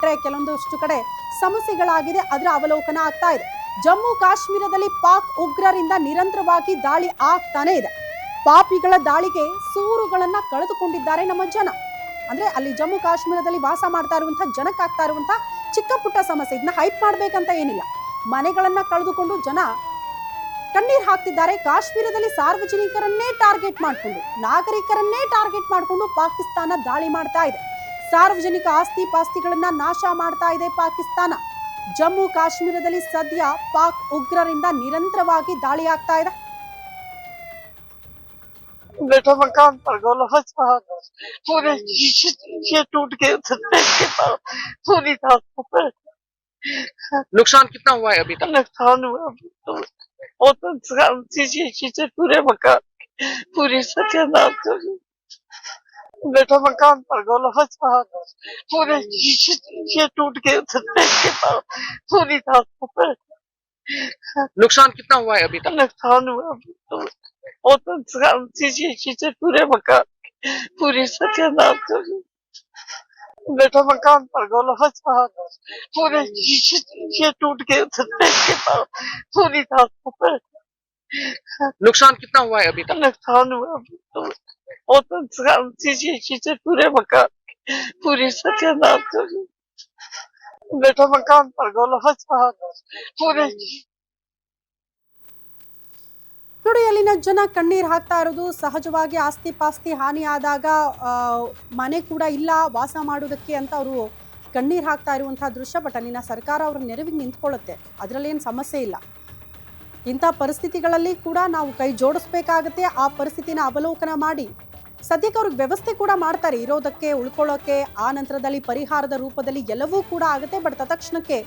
ಬಿಟ್ರೆ ಕೆಲವೊಂದಷ್ಟು ಕಡೆ ಸಮಸ್ಯೆಗಳಾಗಿದೆ, ಅದರ ಅವಲೋಕನ ಆಗ್ತಾ ಇದೆ. ಜಮ್ಮು ಕಾಶ್ಮೀರದಲ್ಲಿ ಪಾಕ್ ಉಗ್ರರಿಂದ ನಿರಂತರವಾಗಿ ದಾಳಿ ಆಗ್ತಾನೆ ಇದೆ. ಪಾಪಿಗಳ ದಾಳಿಗೆ ಸೂರುಗಳನ್ನ ಕಳೆದುಕೊಂಡಿದ್ದಾರೆ ನಮ್ಮ ಜನ. ಅಂದ್ರೆ ಅಲ್ಲಿ ಜಮ್ಮು ಕಾಶ್ಮೀರದಲ್ಲಿ ವಾಸ ಮಾಡ್ತಾ ಇರುವಂತಹ ಜನಕ್ಕಾಗ್ತಾ ಇರುವಂತಹ ಚಿಕ್ಕ ಪುಟ್ಟ ಸಮಸ್ಯೆ, ಇದನ್ನ ಹೈಪ್ ಮಾಡ್ಬೇಕಂತ ಏನಿಲ್ಲ. ಮನೆಗಳನ್ನ ಕಳೆದುಕೊಂಡು ಜನ ಕಣ್ಣೀರ್ ಹಾಕ್ತಿದ್ದಾರೆ. ಕಾಶ್ಮೀರದಲ್ಲಿ ಸಾರ್ವಜನಿಕರನ್ನೇ ಟಾರ್ಗೆಟ್ ಮಾಡಿಕೊಂಡು, ನಾಗರಿಕರನ್ನೇ ಟಾರ್ಗೆಟ್ ಮಾಡಿಕೊಂಡು ಪಾಕಿಸ್ತಾನ ದಾಳಿ ಮಾಡ್ತಾ ಇದೆ. ಸಾರ್ವಜನಿಕ ಆಸ್ತಿ ಪಾಸ್ತಿಗಳನ್ನ ನಾಶ ಮಾಡ್ತಾ ಇದೆ ಪಾಕಿಸ್ತಾನ. ಜಮ್ಮು ಕಾಶ್ಮೀರದಲ್ಲಿ ಸದ್ಯ ಪಾಕ್ ಉಗ್ರರಿಂದ ನಿರಂತರವಾಗಿ ದಾಳಿ ಆಗ್ತಾ ಇದೆ. बेटा मकान पर गोला फंसा पूरे शीशे टूट गए थे के पास पूरी रात पर। नुकसान कितना हुआ है अभी तक? नुकसान हुआ और तो शीशे पूरे मकान पूरी सत्यानाश हो गई। बेटा मकान पर गोला फंसा पूरे शीशे टूट गए थे के पास पूरी रात पर। नुकसान कितना हुआ है अभी तक? नुकसान हुआ और तो शीशे पूरे मकान पूरी सत्यानाश हो गई। बेटा मकान पर गोला फंसा पूरे शीशे टूट गए थे के पास पूरी रात पर। नुकसान कितना हुआ है अभी तक? नुकसान हुआ और तो शीशे पूरे मकान पूरी सत्यानाश हो गई। बेटा मकान पर गोला फंसा पूरे ನೋಡಿ, ಅಲ್ಲಿನ ಜನ ಕಣ್ಣೀರ್ ಹಾಕ್ತಾ ಇರೋದು ಸಹಜವಾಗಿ. ಆಸ್ತಿ ಪಾಸ್ತಿ ಹಾನಿ ಆದಾಗ ಮನೆ ಕೂಡ ಇಲ್ಲ ವಾಸ ಮಾಡೋದಕ್ಕೆ ಅಂತ ಅವರು ಕಣ್ಣೀರ್ ಹಾಕ್ತಾ ಇರುವಂತಹ ದೃಶ್ಯ. ಬಟ್ ಅಲ್ಲಿನ ಸರ್ಕಾರ ಅವ್ರ ನೆರವಿಗೆ ನಿಂತ್ಕೊಳ್ಳುತ್ತೆ, ಅದರಲ್ಲೇನು ಸಮಸ್ಯೆ ಇಲ್ಲ. ಇಂಥ ಪರಿಸ್ಥಿತಿಗಳಲ್ಲಿ ಕೂಡ ನಾವು ಕೈ ಜೋಡಿಸ್ಬೇಕಾಗತ್ತೆ. ಆ ಪರಿಸ್ಥಿತಿನ ಅವಲೋಕನ ಮಾಡಿ ಸದ್ಯಕ್ಕೆ ಅವ್ರಿಗೆ ವ್ಯವಸ್ಥೆ ಕೂಡ ಮಾಡ್ತಾರೆ, ಇರೋದಕ್ಕೆ, ಉಳ್ಕೊಳ್ಳೋಕೆ. ಆ ನಂತರದಲ್ಲಿ ಪರಿಹಾರದ ರೂಪದಲ್ಲಿ ಎಲ್ಲವೂ ಕೂಡ ಆಗುತ್ತೆ. ಬಟ್ ತಕ್ಷಣಕ್ಕೆ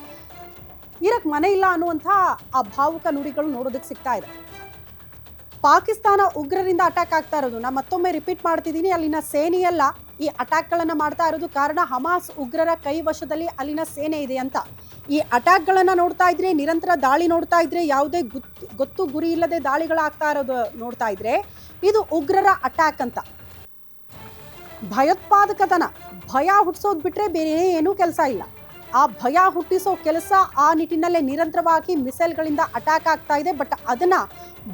ಇರಕ್ಕೆ ಮನೆ ಇಲ್ಲ ಅನ್ನುವಂಥ ಆ ಭಾವುಕ ನುಡಿಗಳು ನೋಡೋದಕ್ಕೆ ಸಿಗ್ತಾ ಇದೆ. ಪಾಕಿಸ್ತಾನ ಉಗ್ರರಿಂದ ಅಟ್ಯಾಕ್ ಆಗ್ತಾ ಇರೋದು, ನಾನು ಮತ್ತೊಮ್ಮೆ ರಿಪೀಟ್ ಮಾಡ್ತಿದ್ದೀನಿ, ಅಲ್ಲಿನ ಸೇನೆಯಲ್ಲ ಈ ಅಟ್ಯಾಕ್ಗಳನ್ನು ಮಾಡ್ತಾ ಇರೋದು. ಕಾರಣ ಹಮಾಸ್ ಉಗ್ರರ ಕೈ ವಶದಲ್ಲಿ ಅಲ್ಲಿನ ಸೇನೆ ಇದೆ ಅಂತ. ಈ ಅಟ್ಯಾಕ್ಗಳನ್ನು ನೋಡ್ತಾ ಇದ್ರೆ, ನಿರಂತರ ದಾಳಿ ನೋಡ್ತಾ ಇದ್ರೆ, ಯಾವುದೇ ಗೊತ್ತು ಗುರಿ ಇಲ್ಲದೆ ದಾಳಿಗಳಾಗ್ತಾ ಇರೋದು ನೋಡ್ತಾ ಇದ್ರೆ ಇದು ಉಗ್ರರ ಅಟ್ಯಾಕ್ ಅಂತ. ಭಯೋತ್ಪಾದಕತನ, ಭಯ ಹುಟ್ಟಿಸೋದು ಬಿಟ್ರೆ ಬೇರೆ ಏನೂ ಕೆಲಸ ಇಲ್ಲ. ಆ ಭಯ ಹುಟ್ಟಿಸೋ ಕೆಲಸ ಆ ನಿಟ್ಟಿನಲ್ಲೇ ನಿರಂತರವಾಗಿ ಮಿಸೈಲ್ಗಳಿಂದ ಅಟ್ಯಾಕ್ ಆಗ್ತಾ ಇದೆ. ಬಟ್ ಅದನ್ನ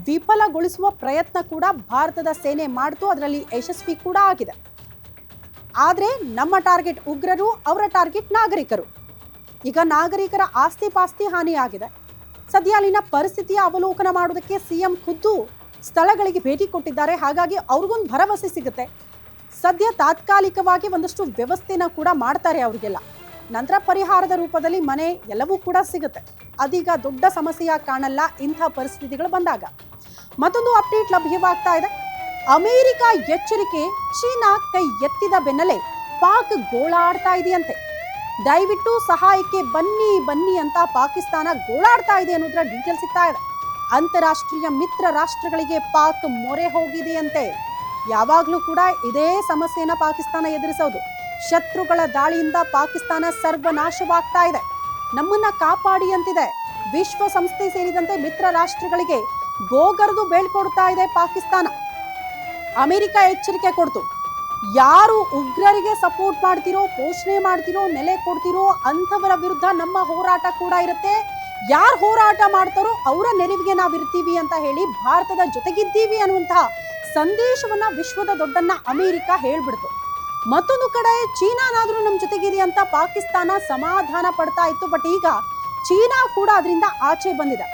ವಿಫಲಗೊಳಿಸುವ ಪ್ರಯತ್ನ ಕೂಡ ಭಾರತದ ಸೇನೆ ಮಾಡ್ತು, ಅದರಲ್ಲಿ ಯಶಸ್ವಿ ಕೂಡ ಆಗಿದೆ. ಆದ್ರೆ ನಮ್ಮ ಟಾರ್ಗೆಟ್ ಉಗ್ರರು, ಅವರ ಟಾರ್ಗೆಟ್ ನಾಗರಿಕರು. ಈಗ ನಾಗರಿಕರ ಆಸ್ತಿ ಪಾಸ್ತಿ ಹಾನಿಯಾಗಿದೆ. ಸದ್ಯ ಅಲ್ಲಿನ ಪರಿಸ್ಥಿತಿಯ ಅವಲೋಕನ ಮಾಡೋದಕ್ಕೆ ಸಿಎಂ ಖುದ್ದು ಸ್ಥಳಗಳಿಗೆ ಭೇಟಿ ಕೊಟ್ಟಿದ್ದಾರೆ. ಹಾಗಾಗಿ ಅವ್ರಿಗೊಂದು ಭರವಸೆ ಸಿಗುತ್ತೆ. ಸದ್ಯ ತಾತ್ಕಾಲಿಕವಾಗಿ ಒಂದಷ್ಟು ವ್ಯವಸ್ಥೆನ ಕೂಡ ಮಾಡ್ತಾರೆ ಅವ್ರಿಗೆಲ್ಲ. ನಂತರ ಪರಿಹಾರದ ರೂಪದಲ್ಲಿ ಮನೆ ಎಲ್ಲವೂ ಕೂಡ ಸಿಗುತ್ತೆ. ಅದೀಗ ದೊಡ್ಡ ಸಮಸ್ಯೆಯಾಗಿ ಕಾಣಲ್ಲ ಇಂಥ ಪರಿಸ್ಥಿತಿಗಳು ಬಂದಾಗ. ಮತ್ತೊಂದು ಅಪ್ಡೇಟ್ ಲಭ್ಯವಾಗ್ತಾ ಇದೆ. ಅಮೆರಿಕ ಎಚ್ಚರಿಕೆ, ಚೀನಾ ಕೈ ಎತ್ತಿದ ಬೆನ್ನಲ್ಲೇ ಪಾಕ್ ಗೋಳಾಡ್ತಾ ಇದೆಯಂತೆ. ದಯವಿಟ್ಟು ಸಹಾಯಕ್ಕೆ ಬನ್ನಿ ಬನ್ನಿ ಅಂತ ಪಾಕಿಸ್ತಾನ ಗೋಳಾಡ್ತಾ ಇದೆ ಅನ್ನೋದ್ರ ಡೀಟೇಲ್ ಸಿಗ್ತಾ ಇದೆ. ಅಂತಾರಾಷ್ಟ್ರೀಯ ಮಿತ್ರ ರಾಷ್ಟ್ರಗಳಿಗೆ ಪಾಕ್ ಮೊರೆ ಹೋಗಿದೆಯಂತೆ. ಯಾವಾಗಲೂ ಕೂಡ ಇದೇ ಸಮಸ್ಯೆನ ಪಾಕಿಸ್ತಾನ ಎದುರಿಸೋದು. ಶತ್ರುಗಳ ದಾಳಿಯಿಂದ ಪಾಕಿಸ್ತಾನ ಸರ್ವನಾಶವಾಗ್ತಾ ಇದೆ, ನಮ್ಮನ್ನ ಕಾಪಾಡಿ ಅಂತಿದೆ. ವಿಶ್ವಸಂಸ್ಥೆ ಸೇರಿದಂತೆ ಮಿತ್ರ ರಾಷ್ಟ್ರಗಳಿಗೆ ಗೋಗರೆದು ಬೇಳ್ಕೊಡ್ತಾ ಇದೆ ಪಾಕಿಸ್ತಾನ. ಅಮೆರಿಕ ಎಚ್ಚರಿಕೆ ಕೊಡ್ತು, ಯಾರು ಉಗ್ರರಿಗೆ ಸಪೋರ್ಟ್ ಮಾಡ್ತಿರೋ, ಪೋಷಣೆ ಮಾಡ್ತಿರೋ, ನೆಲೆ ಕೊಡ್ತಿರೋ ಅಂಥವರ ವಿರುದ್ಧ ನಮ್ಮ ಹೋರಾಟ ಕೂಡ ಇರುತ್ತೆ. ಯಾರು ಹೋರಾಟ ಮಾಡ್ತಾರೋ ಅವರ ನೆರವಿಗೆ ನಾವಿರ್ತೀವಿ ಅಂತ ಹೇಳಿ ಭಾರತದ ಜೊತೆಗಿದ್ದೀವಿ ಅನ್ನುವಂತಹ ಸಂದೇಶವನ್ನ ವಿಶ್ವದ ದೊಡ್ಡನ್ನ ಅಮೆರಿಕ ಹೇಳ್ಬಿಡ್ತು. ಮತ್ತೊಂದು ಕಡೆ ಚೀನಾನಾದ್ರೂ ನಮ್ಮ ಜೊತೆಗಿದೆ ಅಂತ ಪಾಕಿಸ್ತಾನ ಸಮಾಧಾನ ಪಡ್ತಾ ಇತ್ತು. ಬಟ್ ಈಗ ಚೀನಾ ಕೂಡ ಅದರಿಂದ ಆಚೆ ಬಂದಿದೆ.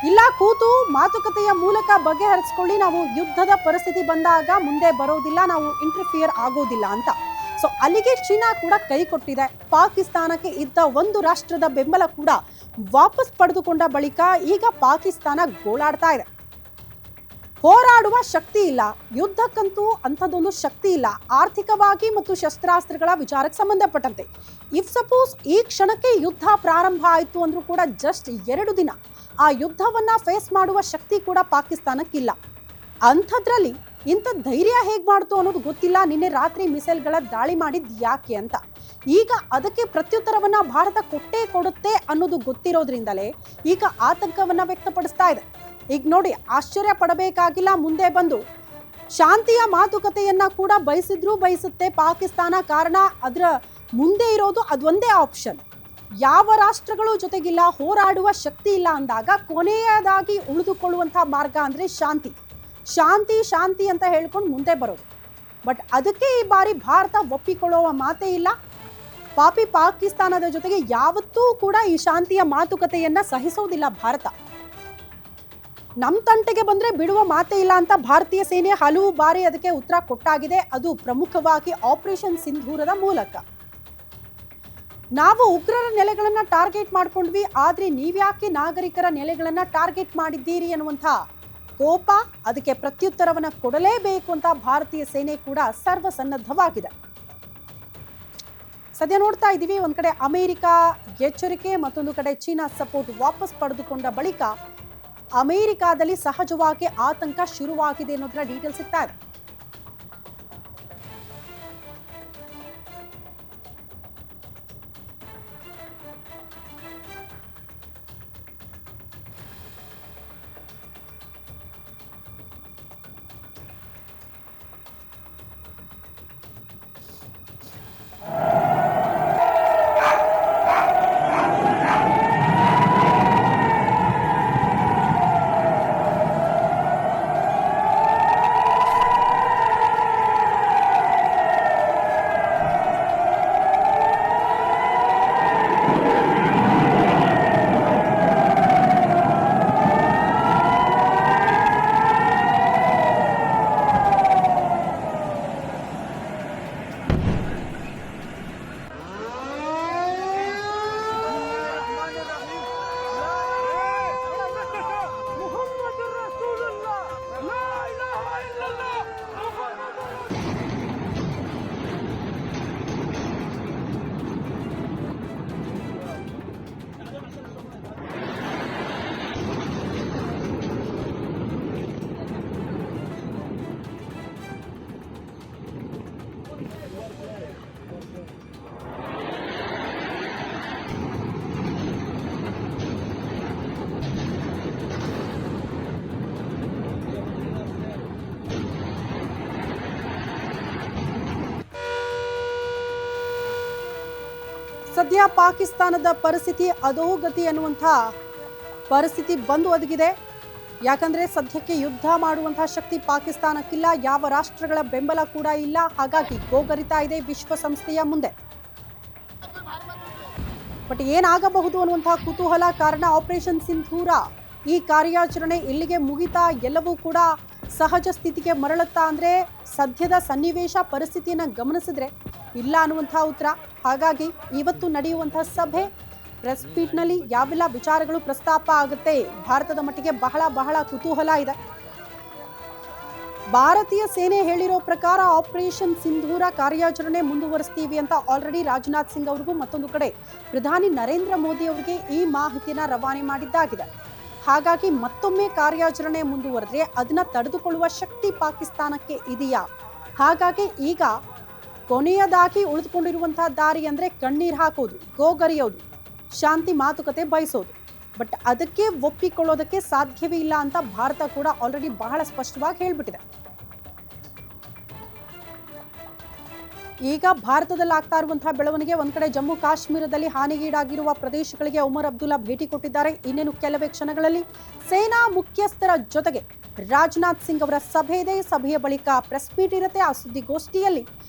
ಇಲ್ಲ, ಕೂತು ಮಾತುಕತೆಯ ಮೂಲಕ ಬಗೆಹರಿಸ್ಕೊಳ್ಳಿ, ನಾವು ಯುದ್ಧದ ಪರಿಸ್ಥಿತಿ ಬಂದಾಗ ಮುಂದೆ ಬರೋದಿಲ್ಲ, ನಾವು ಇಂಟರ್ಫಿಯರ್ ಆಗೋದಿಲ್ಲ ಅಂತ. ಸೊ ಅಲ್ಲಿಗೆ ಚೀನಾ ಕೂಡ ಕೈ ಕೊಟ್ಟಿದೆ. ಪಾಕಿಸ್ತಾನಕ್ಕೆ ಇದ್ದ ಒಂದು ರಾಷ್ಟ್ರದ ಬೆಂಬಲ ಕೂಡ ವಾಪಸ್ ಪಡೆದುಕೊಂಡ ಬಳಿಕ ಈಗ ಪಾಕಿಸ್ತಾನ ಗೋಳಾಡ್ತಾ ಇದೆ. ಹೋರಾಡುವ ಶಕ್ತಿ ಇಲ್ಲ, ಯುದ್ಧಕ್ಕಂತೂ ಅಂಥದ್ದೊಂದು ಶಕ್ತಿ ಇಲ್ಲ. ಆರ್ಥಿಕವಾಗಿ ಮತ್ತು ಶಸ್ತ್ರಾಸ್ತ್ರಗಳ ವಿಚಾರಕ್ಕೆ ಸಂಬಂಧಪಟ್ಟಂತೆ ಇಫ್ ಸಪೋಸ್ ಈ ಕ್ಷಣಕ್ಕೆ ಯುದ್ಧ ಪ್ರಾರಂಭ ಆಯಿತು ಅಂದ್ರೂ ಕೂಡ ಜಸ್ಟ್ 2 ದಿನ ಆ ಯುದ್ಧವನ್ನ ಫೇಸ್ ಮಾಡುವ ಶಕ್ತಿ ಕೂಡ ಪಾಕಿಸ್ತಾನಕ್ಕಿಲ್ಲ. ಅಂಥದ್ರಲ್ಲಿ ಇಂಥ ಧೈರ್ಯ ಹೇಗೆ ಮಾಡ್ತು ಅನ್ನೋದು ಗೊತ್ತಿಲ್ಲ. ನಿನ್ನೆ ರಾತ್ರಿ ಮಿಸೈಲ್ಗಳ ದಾಳಿ ಮಾಡಿದ್ ಯಾಕೆ ಅಂತ. ಈಗ ಅದಕ್ಕೆ ಪ್ರತ್ಯುತ್ತರವನ್ನ ಭಾರತ ಕೊಟ್ಟೇ ಕೊಡುತ್ತೆ ಅನ್ನೋದು ಗೊತ್ತಿರೋದ್ರಿಂದಲೇ ಈಗ ಆತಂಕವನ್ನ ವ್ಯಕ್ತಪಡಿಸ್ತಾ ಇದೆ. ಈಗ ನೋಡಿ, ಆಶ್ಚರ್ಯ ಪಡಬೇಕಾಗಿಲ್ಲ, ಮುಂದೆ ಬಂದು ಶಾಂತಿಯ ಮಾತುಕತೆಯನ್ನ ಕೂಡ ಬಯಸಿದ್ರು ಬಯಸುತ್ತೆ ಪಾಕಿಸ್ತಾನ. ಕಾರಣ ಅದರ ಮುಂದೆ ಇರೋದು ಅದೊಂದೇ ಆಪ್ಷನ್. ಯಾವ ರಾಷ್ಟ್ರಗಳು ಜೊತೆಗಿಲ್ಲ, ಹೋರಾಡುವ ಶಕ್ತಿ ಇಲ್ಲ ಅಂದಾಗ ಕೊನೆಯದಾಗಿ ಉಳಿದುಕೊಳ್ಳುವಂತಹ ಮಾರ್ಗ ಅಂದರೆ ಶಾಂತಿ. ಶಾಂತಿ ಶಾಂತಿ ಅಂತ ಹೇಳ್ಕೊಂಡು ಮುಂದೆ ಬರೋದು. ಬಟ್ ಅದಕ್ಕೆ ಈ ಬಾರಿ ಭಾರತ ಒಪ್ಪಿಕೊಳ್ಳುವ ಮಾತೇ ಇಲ್ಲ. ಪಾಪಿ ಪಾಕಿಸ್ತಾನದ ಜೊತೆಗೆ ಯಾವತ್ತೂ ಕೂಡ ಈ ಶಾಂತಿಯ ಮಾತುಕತೆಯನ್ನ ಸಹಿಸೋದಿಲ್ಲ ಭಾರತ. ನಮ್ಮ ತಂಟೆಗೆ ಬಂದ್ರೆ ಬಿಡುವ ಮಾತೇ ಇಲ್ಲ ಅಂತ ಭಾರತೀಯ ಸೇನೆ ಹಲವು ಬಾರಿ ಅದಕ್ಕೆ ಉತ್ತರ ಕೊಟ್ಟಾಗಿದೆ. ಅದು ಪ್ರಮುಖವಾಗಿ ಆಪರೇಷನ್ ಸಿಂಧೂರದ ಮೂಲಕ. ನಾವು ಉಗ್ರರ ನೆಲೆಗಳನ್ನ ಟಾರ್ಗೆಟ್ ಮಾಡ್ಕೊಂಡ್ವಿ, ಆದ್ರೆ ನೀವ್ಯಾಕೆ ನಾಗರಿಕರ ನೆಲೆಗಳನ್ನ ಟಾರ್ಗೆಟ್ ಮಾಡಿದ್ದೀರಿ ಅನ್ನುವಂಥ ಕೋಪ, ಅದಕ್ಕೆ ಪ್ರತ್ಯುತ್ತರವನ್ನ ಕೊಡಲೇಬೇಕು ಅಂತ ಭಾರತೀಯ ಸೇನೆ ಕೂಡ ಸರ್ವಸನ್ನದ್ಧವಾಗಿದೆ. ಸದ್ಯ ನೋಡ್ತಾ ಇದ್ದೀವಿ, ಒಂದ್ ಕಡೆ ಅಮೆರಿಕ ಎಚ್ಚರಿಕೆ, ಮತ್ತೊಂದು ಕಡೆ ಚೀನಾ ಸಪೋರ್ಟ್ ವಾಪಸ್ ಪಡೆದುಕೊಂಡ ಬಳಿಕ ಅಮೆರಿಕಾದಲ್ಲಿ ಸಹಜವಾಗಿ ಆತಂಕ ಶುರುವಾಗಿದೆ ಅನ್ನೋದರ ಡೀಟೇಲ್ ಸಿಗ್ತಾ ಇದೆ. ಸದ್ಯ ಪಾಕಿಸ್ತಾನದ ಪರಿಸ್ಥಿತಿ ಅಧೋಗತಿ ಅನ್ನುವಂಥ ಪರಿಸ್ಥಿತಿ ಬಂದು ಒದಗಿದೆ. ಯಾಕಂದ್ರೆ ಸದ್ಯಕ್ಕೆ ಯುದ್ಧ ಮಾಡುವಂತಹ ಶಕ್ತಿ ಪಾಕಿಸ್ತಾನಕ್ಕಿಲ್ಲ, ಯಾವ ರಾಷ್ಟ್ರಗಳ ಬೆಂಬಲ ಕೂಡ ಇಲ್ಲ. ಹಾಗಾಗಿ ಗೋಗರಿತಾ ಇದೆ ವಿಶ್ವಸಂಸ್ಥೆಯ ಮುಂದೆ. ಬಟ್ ಏನಾಗಬಹುದು ಅನ್ನುವಂತಹ ಕುತೂಹಲ. ಕಾರಣ ಆಪರೇಷನ್ ಸಿಂಧೂರ ಈ ಕಾರ್ಯಾಚರಣೆ ಇಲ್ಲಿಗೆ ಮುಗಿತಾ, ಎಲ್ಲವೂ ಕೂಡ ಸಹಜ ಸ್ಥಿತಿಗೆ ಮರಳುತ್ತಾ ಅಂದ್ರೆ ಸದ್ಯದ ಸನ್ನಿವೇಶ ಪರಿಸ್ಥಿತಿಯನ್ನು ಗಮನಿಸಿದ್ರೆ ಇಲ್ಲ ಅನ್ನುವಂತಹ ಉತ್ತರ. ಹಾಗಾಗಿ ಇವತ್ತು ನಡೆಯುವಂತಹ ಸಭೆ ಪ್ರೆಸ್ ಮೀಟ್ನಲ್ಲಿ ಯಾವೆಲ್ಲ ವಿಚಾರಗಳು ಪ್ರಸ್ತಾಪ ಆಗುತ್ತೆ, ಭಾರತದ ಮಟ್ಟಿಗೆ ಬಹಳ ಕುತೂಹಲ ಇದೆ. ಭಾರತೀಯ ಸೇನೆ ಹೇಳಿರೋ ಪ್ರಕಾರ ಆಪರೇಷನ್ ಸಿಂಧೂರ ಕಾರ್ಯಾಚರಣೆ ಮುಂದುವರಿಸ್ತೀವಿ ಅಂತ ಆಲ್ರೆಡಿ ರಾಜನಾಥ್ ಸಿಂಗ್ ಅವ್ರಿಗೂ ಮತ್ತೊಂದು ಕಡೆ ಪ್ರಧಾನಿ ನರೇಂದ್ರ ಮೋದಿ ಅವರಿಗೆ ಈ ಮಾಹಿತಿಯನ್ನ ರವಾನೆ ಮಾಡಿದ್ದಾಗಿದೆ. ಹಾಗಾಗಿ ಮತ್ತೊಮ್ಮೆ ಕಾರ್ಯಾಚರಣೆ ಮುಂದುವರೆದ್ರೆ ಅದನ್ನ ತಡೆದುಕೊಳ್ಳುವ ಶಕ್ತಿ ಪಾಕಿಸ್ತಾನಕ್ಕೆ ಇದೆಯಾ? ಹಾಗಾಗಿ ಈಗ ಕೊನೆಯದಾಗಿ ಉಳಿದುಕೊಂಡಿರುವಂತಹ ದಾರಿ ಅಂದ್ರೆ ಕಣ್ಣೀರು ಹಾಕೋದು, ಗೋಗರಿಯೋದು, ಶಾಂತಿ ಮಾತುಕತೆ ಬಯಸೋದು. ಬಟ್ ಅದಕ್ಕೆ ಒಪ್ಪಿಕೊಳ್ಳೋದಕ್ಕೆ ಸಾಧ್ಯವೇ ಇಲ್ಲ ಅಂತ ಭಾರತ ಕೂಡ ಆಲ್ರೆಡಿ ಬಹಳ ಸ್ಪಷ್ಟವಾಗಿ ಹೇಳ್ಬಿಟ್ಟಿದೆ. ಈಗ ಭಾರತದಲ್ಲಿ ಆಗ್ತಾ ಇರುವಂತಹ ಬೆಳವಣಿಗೆ, ಒಂದ್ ಕಡೆ ಜಮ್ಮು ಕಾಶ್ಮೀರದಲ್ಲಿ ಹಾನಿಗೀಡಾಗಿರುವ ಪ್ರದೇಶಗಳಿಗೆ ಉಮರ್ ಅಬ್ದುಲ್ಲಾ ಭೇಟಿ ಕೊಟ್ಟಿದ್ದಾರೆ. ಇನ್ನೇನು ಕೆಲವೇ ಕ್ಷಣಗಳಲ್ಲಿ ಸೇನಾ ಮುಖ್ಯಸ್ಥರ ಜೊತೆಗೆ ರಾಜನಾಥ್ ಸಿಂಗ್ ಅವರ ಸಭೆ ಇದೆ. ಸಭೆಯ ಬಳಿಕ ಪ್ರೆಸ್ ಮೀಟ್ ಇರುತ್ತೆ. ಆ ಸುದ್ದಿಗೋಷ್ಠಿಯಲ್ಲಿ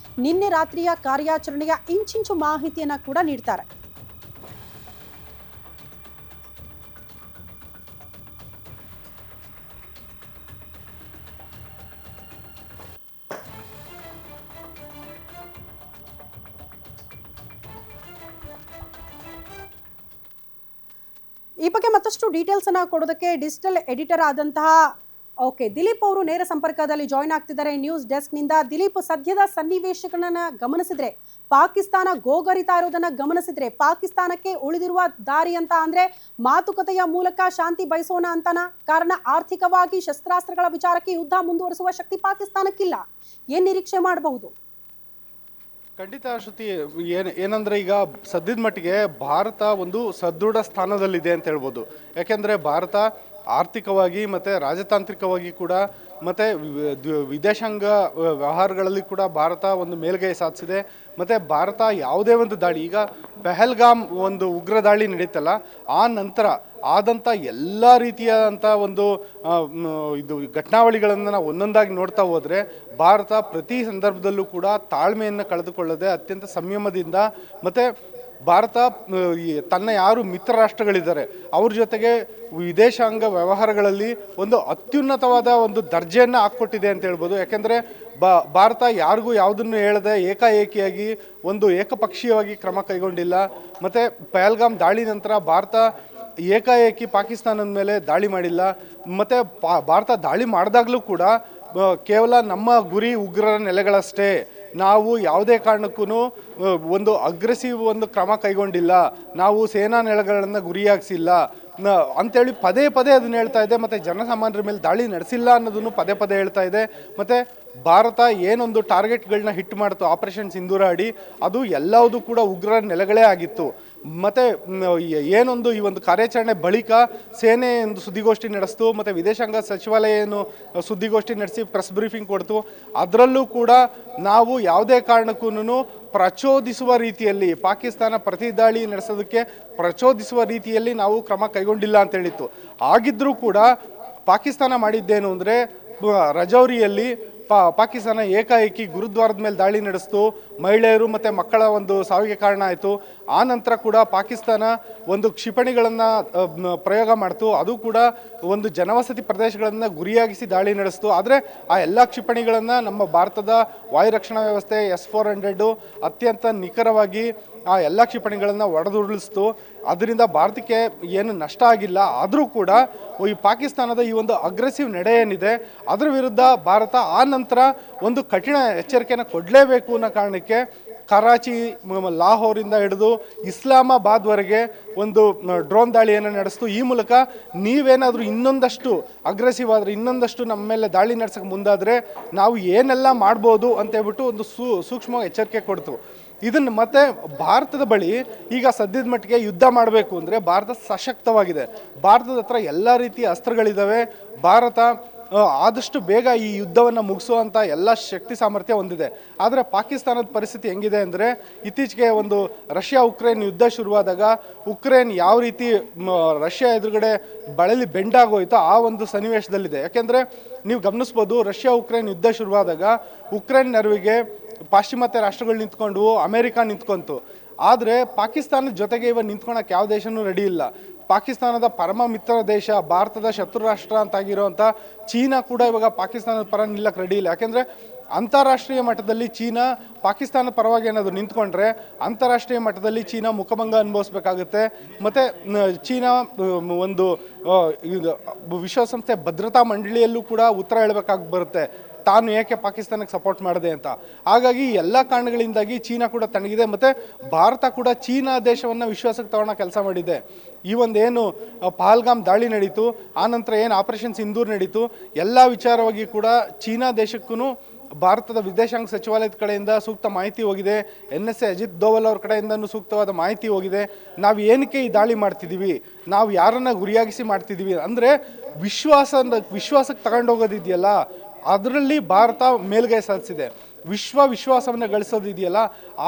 ನಿನ್ನೆ ರಾತ್ರಿಯ ಕಾರ್ಯಾಚರಣೆಯ ಇಂಚಿಂಚು ಮಾಹಿತಿಯನ್ನ ಕೂಡ ನೀಡ್ತಾರೆ. ಈ ಬಗ್ಗೆ ಮತ್ತಷ್ಟು ಡೀಟೇಲ್ಸ್ ಅನ್ನ ಕೊಡೋದಕ್ಕೆ ಡಿಜಿಟಲ್ ಎಡಿಟರ್ ಆದಂತಹ ದಿಲೀಪ್ ಅವರು ನೇರ ಸಂಪರ್ಕದಲ್ಲಿ ಜಾಯಿನ್ ಆಗ್ತಿದ್ದಾರೆ ನ್ಯೂಸ್ ಡೆಸ್ಕ್ ನಿಂದ. ದಿಲೀಪ್, ಸದ್ಯದ ಸನ್ನಿವೇಶಗಳನ್ನ ಗಮನಿಸಿದ್ರೆ, ಪಾಕಿಸ್ತಾನ ಗೋಗರಿತಾ ಇರೋದನ್ನ ಗಮನಿಸಿದ್ರೆ, ಪಾಕಿಸ್ತಾನಕ್ಕೆ ಉಳಿದಿರುವ ದಾರಿ ಅಂತ ಅಂದ್ರೆ ಮಾತುಕತೆಯ ಮೂಲಕ ಶಾಂತಿ ಬಯಸೋಣ ಅಂತನ? ಕಾರಣ ಆರ್ಥಿಕವಾಗಿ ಶಸ್ತ್ರಾಸ್ತ್ರಗಳ ವಿಚಾರಕ್ಕೆ ಯುದ್ಧ ಮುಂದುವರಿಸುವ ಶಕ್ತಿ ಪಾಕಿಸ್ತಾನಕ್ಕಿಲ್ಲ. ಏನ್ ನಿರೀಕ್ಷೆ ಮಾಡಬಹುದು? ಖಂಡಿತ ಶ್ರುತಿ, ಏನಂದ್ರೆ ಈಗ ಸದ್ಯದ ಮಟ್ಟಿಗೆ ಭಾರತ ಒಂದು ಸದೃಢ ಸ್ಥಾನದಲ್ಲಿದೆ ಅಂತ ಹೇಳ್ಬೋದು. ಯಾಕೆಂದ್ರೆ ಭಾರತ ಆರ್ಥಿಕವಾಗಿ ಮತ್ತು ರಾಜತಾಂತ್ರಿಕವಾಗಿ ಕೂಡ ಮತ್ತು ವಿದೇಶಾಂಗ ವ್ಯವಹಾರಗಳಲ್ಲಿ ಕೂಡ ಭಾರತ ಒಂದು ಮೇಲ್ಗೈ ಸಾಧಿಸಿದೆ. ಮತ್ತು ಭಾರತ ಯಾವುದೇ ಒಂದು ದಾಳಿ, ಈಗ ಪೆಹಲ್ಗಾಮ್ ಒಂದು ಉಗ್ರ ದಾಳಿ ನಡೀತಲ್ಲ, ಆ ನಂತರ ಆದಂಥ ಎಲ್ಲ ರೀತಿಯಾದಂಥ ಒಂದು ಇದು ಘಟನಾವಳಿಗಳನ್ನು ನಾವು ಒಂದೊಂದಾಗಿ ನೋಡ್ತಾ ಹೋದರೆ ಭಾರತ ಪ್ರತಿ ಸಂದರ್ಭದಲ್ಲೂ ಕೂಡ ತಾಳ್ಮೆಯನ್ನು ಕಳೆದುಕೊಳ್ಳದೆ ಅತ್ಯಂತ ಸಂಯಮದಿಂದ ಮತ್ತು ಭಾರತ ತನ್ನ ಯಾರು ಮಿತ್ರ ರಾಷ್ಟ್ರಗಳಿದ್ದಾರೆ ಅವ್ರ ಜೊತೆಗೆ ವಿದೇಶಾಂಗ ವ್ಯವಹಾರಗಳಲ್ಲಿ ಒಂದು ಅತ್ಯುನ್ನತವಾದ ಒಂದು ದರ್ಜೆಯನ್ನು ಹಾಕ್ಕೊಟ್ಟಿದೆ ಅಂತ ಹೇಳ್ಬೋದು. ಯಾಕೆಂದರೆ ಭಾರತ ಯಾರಿಗೂ ಯಾವುದನ್ನು ಹೇಳದೆ ಏಕಾಏಕಿಯಾಗಿ ಒಂದು ಏಕಪಕ್ಷೀಯವಾಗಿ ಕ್ರಮ ಕೈಗೊಂಡಿಲ್ಲ. ಮತ್ತು ಪಹಲ್ಗಾಮ್ ದಾಳಿ ನಂತರ ಭಾರತ ಏಕಾಏಕಿ ಪಾಕಿಸ್ತಾನದ ಮೇಲೆ ದಾಳಿ ಮಾಡಿಲ್ಲ. ಮತ್ತು ಭಾರತ ದಾಳಿ ಮಾಡಿದಾಗಲೂ ಕೂಡ ಕೇವಲ ನಮ್ಮ ಗುರಿ ಉಗ್ರರ ನೆಲೆಗಳಷ್ಟೇ, ನಾವು ಯಾವುದೇ ಕಾರಣಕ್ಕೂ ಒಂದು ಅಗ್ರೆಸಿವ್ ಒಂದು ಕ್ರಮ ಕೈಗೊಂಡಿಲ್ಲ, ನಾವು ಸೇನಾ ನೆಲೆಗಳನ್ನು ಗುರಿಯಾಗಿಸಿಲ್ಲ ಅಂಥೇಳಿ ಪದೇ ಪದೇ ಅದನ್ನು ಹೇಳ್ತಾ ಇದೆ. ಮತ್ತು ಜನಸಾಮಾನ್ಯರ ಮೇಲೆ ದಾಳಿ ನಡೆಸಿಲ್ಲ ಅನ್ನೋದನ್ನು ಪದೇ ಪದೇ ಹೇಳ್ತಾ ಇದೆ. ಮತ್ತು ಭಾರತ ಏನೊಂದು ಟಾರ್ಗೆಟ್ಗಳನ್ನ ಹಿಟ್ ಮಾಡ್ತು ಆಪರೇಷನ್ ಸಿಂಧೂರ ಅಡಿ, ಅದು ಎಲ್ಲವೂ ಕೂಡ ಉಗ್ರರ ನೆಲೆಗಳೇ ಆಗಿತ್ತು. ಮತ್ತು ಏನೊಂದು ಈ ಒಂದು ಕಾರ್ಯಾಚರಣೆ ಬಳಿಕ ಸೇನೆ ಒಂದು ಸುದ್ದಿಗೋಷ್ಠಿ ನಡೆಸ್ತು, ಮತ್ತು ವಿದೇಶಾಂಗ ಸಚಿವಾಲಯ ಏನು ಸುದ್ದಿಗೋಷ್ಠಿ ನಡೆಸಿ ಪ್ರೆಸ್ ಬ್ರೀಫಿಂಗ್ ಕೊಡ್ತು. ಅದರಲ್ಲೂ ಕೂಡ ನಾವು ಯಾವುದೇ ಕಾರಣಕ್ಕೂ ಪ್ರಚೋದಿಸುವ ರೀತಿಯಲ್ಲಿ ಪಾಕಿಸ್ತಾನ ಪ್ರತಿ ದಾಳಿ ನಡೆಸೋದಕ್ಕೆ ಪ್ರಚೋದಿಸುವ ರೀತಿಯಲ್ಲಿ ನಾವು ಕ್ರಮ ಕೈಗೊಂಡಿಲ್ಲ ಅಂತ ಹೇಳಿತ್ತು. ಆಗಿದ್ದರೂ ಕೂಡ ಪಾಕಿಸ್ತಾನ ಮಾಡಿದ್ದೇನು ಅಂದರೆ ರಜೌರಿಯಲ್ಲಿ ಪಾಕಿಸ್ತಾನ ಏಕಾಏಕಿ ಗುರುದ್ವಾರದ ಮೇಲೆ ದಾಳಿ ನಡೆಸ್ತು, ಮಹಿಳೆಯರು ಮತ್ತು ಮಕ್ಕಳ ಒಂದು ಸಾವಿಗೆ ಕಾರಣ ಆಯಿತು. ಆ ನಂತರ ಕೂಡ ಪಾಕಿಸ್ತಾನ ಒಂದು ಕ್ಷಿಪಣಿಗಳನ್ನು ಪ್ರಯೋಗ ಮಾಡ್ತು, ಅದು ಕೂಡ ಒಂದು ಜನವಸತಿ ಪ್ರದೇಶಗಳನ್ನು ಗುರಿಯಾಗಿಸಿ ದಾಳಿ ನಡೆಸ್ತು. ಆದರೆ ಆ ಎಲ್ಲ ಕ್ಷಿಪಣಿಗಳನ್ನು ನಮ್ಮ ಭಾರತದ ವಾಯುರಕ್ಷಣಾ ವ್ಯವಸ್ಥೆ S-400 ಅತ್ಯಂತ ನಿಖರವಾಗಿ ಆ ಎಲ್ಲ ಕ್ಷಿಪಣಿಗಳನ್ನು ಒಡೆದುರುಳಿಸ್ತು. ಅದರಿಂದ ಭಾರತಕ್ಕೆ ಏನು ನಷ್ಟ ಆಗಿಲ್ಲ. ಆದರೂ ಕೂಡ ಈ ಪಾಕಿಸ್ತಾನದ ಈ ಒಂದು ಅಗ್ರೆಸಿವ್ ನಡೆ ಏನಿದೆ ಅದರ ವಿರುದ್ಧ ಭಾರತ ಆ ನಂತರ ಒಂದು ಕಠಿಣ ಎಚ್ಚರಿಕೆಯನ್ನು ಕೊಡಲೇಬೇಕು ಅನ್ನೋ ಕಾರಣಕ್ಕೆ ಕರಾಚಿ, ಲಾಹೋರಿಂದ ಹಿಡಿದು ಇಸ್ಲಾಮಾಬಾದ್ವರೆಗೆ ಒಂದು ಡ್ರೋನ್ ದಾಳಿಯನ್ನು ನಡೆಸ್ತು. ಈ ಮೂಲಕ ನೀವೇನಾದರೂ ಇನ್ನೊಂದಷ್ಟು ಅಗ್ರೆಸಿವ್ ಆದರೆ, ಇನ್ನೊಂದಷ್ಟು ನಮ್ಮ ಮೇಲೆ ದಾಳಿ ನಡೆಸೋಕ್ಕೆ ಮುಂದಾದರೆ ನಾವು ಏನೆಲ್ಲ ಮಾಡ್ಬೋದು ಅಂತೇಳ್ಬಿಟ್ಟು ಒಂದು ಸೂಕ್ಷ್ಮವಾಗಿ ಎಚ್ಚರಿಕೆ ಕೊಡ್ತು. ಇದನ್ನು ಮತ್ತೆ ಭಾರತದ ಬಳಿ ಈಗ ಸದ್ಯದ ಮಟ್ಟಿಗೆ ಯುದ್ಧ ಮಾಡಬೇಕು ಅಂದರೆ ಭಾರತ ಸಶಕ್ತವಾಗಿದೆ, ಭಾರತದ ಹತ್ರ ಎಲ್ಲ ರೀತಿಯ ಅಸ್ತ್ರಗಳಿದ್ದಾವೆ. ಭಾರತ ಆದಷ್ಟು ಬೇಗ ಈ ಯುದ್ಧವನ್ನು ಮುಗಿಸುವಂಥ ಎಲ್ಲ ಶಕ್ತಿ ಸಾಮರ್ಥ್ಯ ಹೊಂದಿದೆ. ಆದರೆ ಪಾಕಿಸ್ತಾನದ ಪರಿಸ್ಥಿತಿ ಹೆಂಗಿದೆ ಅಂದರೆ, ಇತ್ತೀಚೆಗೆ ಒಂದು ರಷ್ಯಾ ಉಕ್ರೇನ್ ಯುದ್ಧ ಶುರುವಾದಾಗ ಉಕ್ರೇನ್ ಯಾವ ರೀತಿ ರಷ್ಯಾ ಎದುರುಗಡೆ ಬಳಲಿ ಬೆಂಡಾಗೋಯ್ತೋ ಆ ಒಂದು ಸನ್ನಿವೇಶದಲ್ಲಿದೆ. ಯಾಕೆಂದರೆ ನೀವು ಗಮನಿಸ್ಬೋದು, ರಷ್ಯಾ ಉಕ್ರೇನ್ ಯುದ್ಧ ಶುರುವಾದಾಗ ಉಕ್ರೇನ್ ನೆರವಿಗೆ ಪಾಶ್ಚಿಮಾತ್ಯ ರಾಷ್ಟ್ರಗಳು ನಿಂತ್ಕೊಂಡ್ವು, ಅಮೆರಿಕ ನಿಂತ್ಕೊಂತು. ಆದರೆ ಪಾಕಿಸ್ತಾನದ ಜೊತೆಗೆ ಇವಾಗ ನಿಂತ್ಕೊಳಕ್ಕೆ ಯಾವ ದೇಶನೂ ರೆಡಿ ಇಲ್ಲ. ಪಾಕಿಸ್ತಾನದ ಪರಮ ಮಿತ್ರ ದೇಶ, ಭಾರತದ ಶತ್ರು ರಾಷ್ಟ್ರ ಅಂತಾಗಿರೋಂಥ ಚೀನಾ ಕೂಡ ಇವಾಗ ಪಾಕಿಸ್ತಾನದ ಪರ ನಿಲ್ಲಕ್ಕೆ ರೆಡಿ ಇಲ್ಲ. ಯಾಕೆಂದರೆ ಅಂತಾರಾಷ್ಟ್ರೀಯ ಮಟ್ಟದಲ್ಲಿ ಚೀನಾ ಪಾಕಿಸ್ತಾನದ ಪರವಾಗಿ ಏನಾದರೂ ನಿಂತ್ಕೊಂಡ್ರೆ ಅಂತಾರಾಷ್ಟ್ರೀಯ ಮಟ್ಟದಲ್ಲಿ ಚೀನಾ ಮುಖಭಂಗ ಅನುಭವಿಸ್ಬೇಕಾಗುತ್ತೆ. ಮತ್ತು ಚೀನಾ ಒಂದು ವಿಶ್ವಸಂಸ್ಥೆ ಭದ್ರತಾ ಮಂಡಳಿಯಲ್ಲೂ ಕೂಡ ಉತ್ತರ ಹೇಳಬೇಕಾಗಿ ಬರುತ್ತೆ, ತಾನು ಏಕೆ ಪಾಕಿಸ್ತಾನಕ್ಕೆ ಸಪೋರ್ಟ್ ಮಾಡಿದೆ ಅಂತ. ಹಾಗಾಗಿ ಎಲ್ಲ ಕಾರಣಗಳಿಂದಾಗಿ ಚೀನಾ ಕೂಡ ತಣ್ಣಗಿದೆ. ಮತ್ತು ಭಾರತ ಕೂಡ ಚೀನಾ ದೇಶವನ್ನು ವಿಶ್ವಾಸಕ್ಕೆ ತಗೊಳ್ಳೋ ಕೆಲಸ ಮಾಡಿದೆ. ಈ ಒಂದೇನು ಪಹಲ್ಗಾಮ್ ದಾಳಿ ನಡೀತು, ಆನಂತರ ಏನು ಆಪರೇಷನ್ ಸಿಂಧೂರ್ ನಡೀತು, ಎಲ್ಲ ವಿಚಾರವಾಗಿ ಕೂಡ ಚೀನಾ ದೇಶಕ್ಕೂ ಭಾರತದ ವಿದೇಶಾಂಗ ಸಚಿವಾಲಯದ ಕಡೆಯಿಂದ ಸೂಕ್ತ ಮಾಹಿತಿ ಹೋಗಿದೆ. NSA ಅಜಿತ್ ದೋವಲ್ ಅವ್ರ ಕಡೆಯಿಂದನೂ ಸೂಕ್ತವಾದ ಮಾಹಿತಿ ಹೋಗಿದೆ. ನಾವು ಏನಕ್ಕೆ ಈ ದಾಳಿ ಮಾಡ್ತಿದ್ದೀವಿ, ನಾವು ಯಾರನ್ನ ಗುರಿಯಾಗಿಸಿ ಮಾಡ್ತಿದ್ದೀವಿ ಅಂದರೆ ವಿಶ್ವಾಸಕ್ಕೆ ತಗೊಂಡೋಗೋದಿದೆಯಲ್ಲ, ಅದರಲ್ಲಿ ಭಾರತ ಮೇಲ್ಗೈ ಸಾಧಿಸಿದೆ. ವಿಶ್ವಾಸವನ್ನು ಗಳಿಸೋದಿದೆಯಲ್ಲ,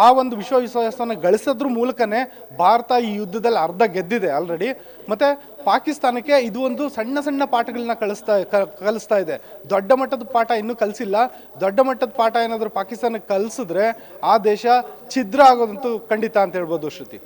ಆ ಒಂದು ವಿಶ್ವಾಸವನ್ನು ಗಳಿಸೋದ್ರ ಮೂಲಕನೇ ಭಾರತ ಈ ಯುದ್ಧದಲ್ಲಿ ಅರ್ಧ ಗೆದ್ದಿದೆ ಆಲ್ರೆಡಿ. ಮತ್ತು ಪಾಕಿಸ್ತಾನಕ್ಕೆ ಇದು ಒಂದು ಸಣ್ಣ ಸಣ್ಣ ಪಾಠಗಳನ್ನ ಕಲಿಸ್ತಾ ಇದೆ. ದೊಡ್ಡ ಮಟ್ಟದ ಪಾಠ ಇನ್ನೂ ಕಲಿಸಿಲ್ಲ. ದೊಡ್ಡ ಮಟ್ಟದ ಪಾಠ ಏನಾದರೂ ಪಾಕಿಸ್ತಾನಕ್ಕೆ ಕಲಿಸಿದ್ರೆ ಆ ದೇಶ ಛಿದ್ರ ಆಗೋದಂತೂ ಖಂಡಿತ ಅಂತ ಹೇಳ್ಬೋದು. ಶ್ರುತಿ,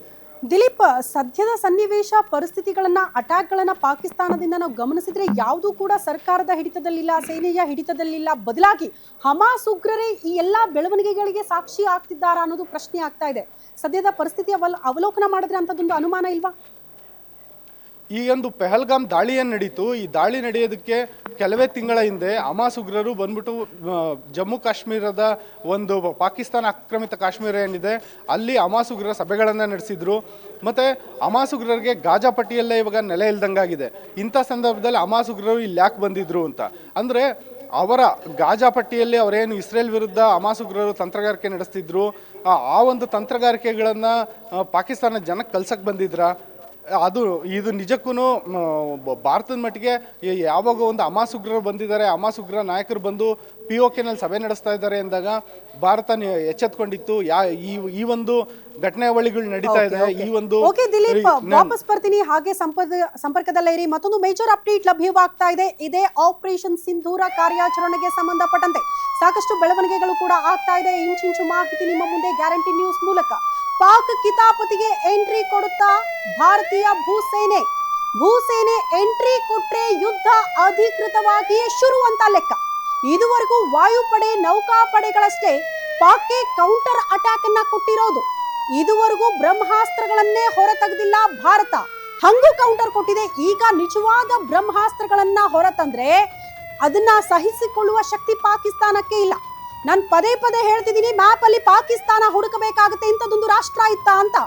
ದಿಲೀಪ್, ಸದ್ಯದ ಸನ್ನಿವೇಶ ಪರಿಸ್ಥಿತಿಗಳನ್ನ ಅಟ್ಯಾಕ್ಗಳನ್ನ ಪಾಕಿಸ್ತಾನದಿಂದ ನಾವು ಗಮನಿಸಿದ್ರೆ ಯಾವುದೂ ಕೂಡ ಸರ್ಕಾರದ ಹಿಡಿತದಲ್ಲಿಲ್ಲ, ಸೇನೆಯ ಹಿಡಿತದಲ್ಲಿಲ್ಲ. ಬದಲಾಗಿ ಹಮಾಸ್ ಉಗ್ರರೇ ಈ ಎಲ್ಲಾ ಬೆಳವಣಿಗೆಗಳಿಗೆ ಸಾಕ್ಷಿ ಆಗ್ತಿದ್ದಾರಾ ಅನ್ನೋದು ಪ್ರಶ್ನೆ ಆಗ್ತಾ ಇದೆ. ಸದ್ಯದ ಪರಿಸ್ಥಿತಿ ಅವಲೋಕನ ಮಾಡಿದ್ರೆ ಅಂತದೊಂದು ಅನುಮಾನ ಇಲ್ವಾ? ಈ ಒಂದು ಪೆಹಲ್ಗಾಮ್ ದಾಳಿ ಏನು ನಡೀತು, ಈ ದಾಳಿ ನಡೆಯೋದಕ್ಕೆ ಕೆಲವೇ ತಿಂಗಳ ಹಿಂದೆ ಹಮಾಸ್ ಉಗ್ರರು ಬಂದ್ಬಿಟ್ಟು ಜಮ್ಮು ಕಾಶ್ಮೀರದ ಒಂದು ಪಾಕಿಸ್ತಾನ ಆಕ್ರಮಿತ ಕಾಶ್ಮೀರ ಏನಿದೆ ಅಲ್ಲಿ ಹಮಾಸ್ ಉಗ್ರರ ಸಭೆಗಳನ್ನು ನಡೆಸಿದ್ರು. ಮತ್ತು ಹಮಾಸ್ ಉಗ್ರರಿಗೆ ಗಾಜಾ ಪಟ್ಟಿಯಲ್ಲೇ ಇವಾಗ ನೆಲೆ ಇಲ್ದಂಗಾಗಿದೆ. ಇಂಥ ಸಂದರ್ಭದಲ್ಲಿ ಹಮಾಸ್ ಉಗ್ರರು ಇಲ್ಲಿ ಯಾಕೆ ಬಂದಿದ್ರು ಅಂತ ಅಂದರೆ, ಅವರ ಗಾಜಾ ಪಟ್ಟಿಯಲ್ಲಿ ಅವರೇನು ಇಸ್ರೇಲ್ ವಿರುದ್ಧ ಹಮಾಸ್ ಉಗ್ರರು ತಂತ್ರಗಾರಿಕೆ ನಡೆಸ್ತಿದ್ರು, ಆ ಒಂದು ತಂತ್ರಗಾರಿಕೆಗಳನ್ನು ಪಾಕಿಸ್ತಾನ ಜನಕ್ಕೆ ಕಲ್ಸಕ್ಕೆ ಬಂದಿದ್ರಾ? ಅದು ಇದು ನಿಜಕ್ಕೂ ಭಾರತದ ಮಟ್ಟಿಗೆ ಯಾವಾಗ ಒಂದು ಹಮಾಸ್ ಉಗ್ರರು ಬಂದಿದ್ದಾರೆ, ಹಮಾಸ್ ಉಗ್ರ ನಾಯಕರು ಬಂದು POKನಲ್ಲಿ ಸಭೆ ನಡೆಸ್ತಾ ಇದ್ದಾರೆ ಅಂದಾಗ ಭಾರತ ಎಚ್ಚೆತ್ಕೊಂಡಿತ್ತು. ಈ ಒಂದು ಘಟನಾವಳಿಗಳು ನಡೀತಾ ಇದೆ. ಈ ಒಂದು ಓಕೆ ದಿಲೀಪ್, ವಾಪಸ್ ಬರ್ತೀನಿ. ಹಾಗೆ ಸಂಪರ್ಕದಲ್ಲೇ ಇರಿ. ಮತ್ತೊಂದು ಮೇಜರ್ ಅಪ್ಡೇಟ್ ಲಭ್ಯವಾಗ್ತಾ ಇದೆ. ಇದೇ ಆಪರೇಷನ್ ಸಿಂಧೂರ ಕಾರ್ಯಾಚರಣೆಗೆ ಸಂಬಂಧಪಟ್ಟಂತೆ ಸಾಕಷ್ಟು ಬೆಳವಣಿಗೆಗಳು ಕೂಡ ಆಗ್ತಾ ಇದೆ. ಇಂಚಿಂಚು ಮಾಹಿತಿ ನಿಮ್ಮ ಮುಂದೆ ಗ್ಯಾರಂಟಿ ನ್ಯೂಸ್ ಮೂಲಕ. ಪಾಕ್ ಕಿತಾಪತಿಗೆ ಎಂಟ್ರಿ ಕೊಡುತ್ತಾ ಭಾರತೀಯ ಭೂಸೇನೆ ಎಂಟ್ರಿ ಕೊಟ್ರೆ ಯುದ್ಧ ಅಧಿಕೃತವಾಗಿಯೇ ಶುರು ಅಂತ ಲೆಕ್ಕ. ಇದುವರೆಗೂ ವಾಯುಪಡೆ ನೌಕಾಪಡೆಗಳಷ್ಟೇ ಪಾಕ್ಗೆ ಕೌಂಟರ್ ಅಟ್ಯಾಕ್ ಅನ್ನ ಕೊಟ್ಟಿರೋದು. ಇದುವರೆಗೂ ಬ್ರಹ್ಮಾಸ್ತ್ರಗಳನ್ನೇ ಹೊರತೆಗೆದಿಲ್ಲ ಭಾರತ. ಹಂಗೂ ಕೌಂಟರ್ ಕೊಟ್ಟಿದೆ. ಈಗ ನಿಜವಾದ ಬ್ರಹ್ಮಾಸ್ತ್ರಗಳನ್ನ ಹೊರತಂದ್ರೆ ಅದನ್ನ ಸಹಿಸಿಕೊಳ್ಳುವ ಶಕ್ತಿ ಪಾಕಿಸ್ತಾನಕ್ಕೆ ಇಲ್ಲ. ನಾನು ಪದೇ ಹೇಳ್ತಿದ್ದೀನಿ, ಮ್ಯಾಪ್ ಅಲ್ಲಿ ಪಾಕಿಸ್ತಾನ ಹುಡುಕಬೇಕಾಗುತ್ತೆ. ಇಂಥದ್ದೊಂದು ರಾಷ್ಟ್ರ ಇತ್ತಾ ಅಂತ.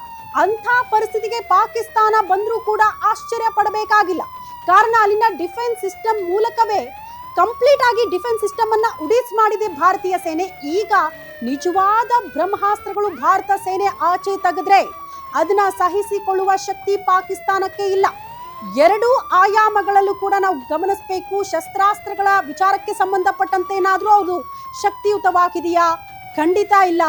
ಅಂಥ ಪರಿಸ್ಥಿತಿಗೆ ಪಾಕಿಸ್ತಾನ ಬಂದ್ರೂ ಕೂಡ ಆಶ್ಚರ್ಯ ಪಡಬೇಕಾಗಿಲ್ಲ. ಕಾರಣ ಅಲ್ಲಿನ ಡಿಫೆನ್ಸ್ ಸಿಸ್ಟಮ್ ಮೂಲಕವೇ ಕಂಪ್ಲೀಟ್ ಆಗಿ ಡಿಫೆನ್ಸ್ ಸಿಸ್ಟಮ್ ಅನ್ನ ಉಡಿಸ್ ಮಾಡಿದೆ ಭಾರತೀಯ ಸೇನೆ. ಈಗ ನಿಜವಾದ ಬ್ರಹ್ಮಾಸ್ತ್ರಗಳು ಭಾರತ ಸೇನೆ ಆಚೆ ತೆಗೆದ್ರೆ ಅದನ್ನ ಸಹಿಸಿಕೊಳ್ಳುವ ಶಕ್ತಿ ಪಾಕಿಸ್ತಾನಕ್ಕೆ ಇಲ್ಲ. ಎರಡೂ ಆಯಾಮಗಳಲ್ಲೂ ಕೂಡ ನಾವು ಗಮನಿಸಬೇಕು. ಶಸ್ತ್ರಾಸ್ತ್ರಗಳ ವಿಚಾರಕ್ಕೆ ಸಂಬಂಧಪಟ್ಟಂತೆ ಏನಾದ್ರೂ ಅದು ಶಕ್ತಿಯುತವಾಗಿದೆಯಾ? ಖಂಡಿತ ಇಲ್ಲ.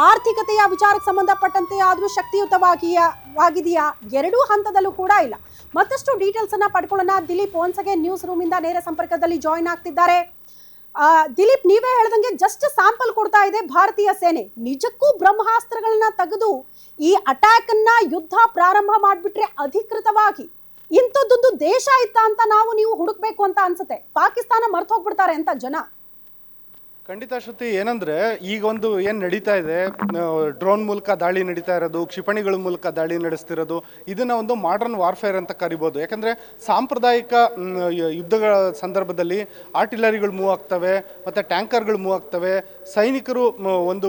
ಆರ್ಥಿಕತೆಯ ವಿಚಾರಕ್ಕೆ ಸಂಬಂಧಪಟ್ಟಂತೆ ಆದ್ರೂ ಶಕ್ತಿಯುತವಾಗಿದೆಯಾ? ಎರಡೂ ಹಂತದಲ್ಲೂ ಕೂಡ ಇಲ್ಲ. ಮತ್ತಷ್ಟು ಡೀಟೇಲ್ಸ್ ಅನ್ನ ಪಡ್ಕೊಳ್ಳೋಣ. Dilip once again newsroom ಇಂದ ನೇರ ಸಂಪರ್ಕದಲ್ಲಿ ಜಾಯಿನ್ ಆಗ್ತಿದ್ದಾರೆ. ದಿಲೀಪ್, ನೀವೇ ಹೇಳ್ದಂಗೆ ಜಸ್ಟ್ ಸ್ಯಾಂಪಲ್ ಕೊಡ್ತಾ ಇದೆ ಭಾರತೀಯ ಸೇನೆ. ನಿಜಕ್ಕೂ ಬ್ರಹ್ಮಾಸ್ತ್ರಗಳನ್ನ ತೆಗೆದು ಈ ಅಟ್ಯಾಕ್ ಅನ್ನ ಯುದ್ಧ ಪ್ರಾರಂಭ ಮಾಡ್ಬಿಟ್ರೆ ಅಧಿಕೃತವಾಗಿ ಇಂಥದ್ದೊಂದು ದೇಶ ಇತ್ತ ಅಂತ ನೀವು ಹುಡುಕ್ಬೇಕು ಅಂತ ಅನ್ಸುತ್ತೆ. ಪಾಕಿಸ್ತಾನ ಮರ್ತು ಹೋಗ್ಬಿಡ್ತಾರೆ ಅಂತ ಜನ. ಖಂಡಿತ ಶ್ರುತಿ, ಏನಂದ್ರೆ ಈಗ ಒಂದು ಏನು ನಡೀತಾ ಇದೆ, ಡ್ರೋನ್ ಮೂಲಕ ದಾಳಿ ನಡೀತಾ ಇರೋದು, ಕ್ಷಿಪಣಿಗಳ ಮೂಲಕ ದಾಳಿ ನಡೆಸ್ತಿರೋದು, ಇದನ್ನ ಒಂದು ಮಾಡರ್ನ್ ವಾರ್ಫೇರ್ ಅಂತ ಕರಿಬೋದು. ಯಾಕಂದ್ರೆ ಸಾಂಪ್ರದಾಯಿಕ ಯುದ್ಧಗಳ ಸಂದರ್ಭದಲ್ಲಿ ಆರ್ಟಿಲರಿಗಳು ಮೂವ್ ಆಗ್ತವೆ, ಮತ್ತೆ ಟ್ಯಾಂಕರ್ಗಳು ಮೂವ್ ಆಗ್ತವೆ. ಸೈನಿಕರು ಒಂದು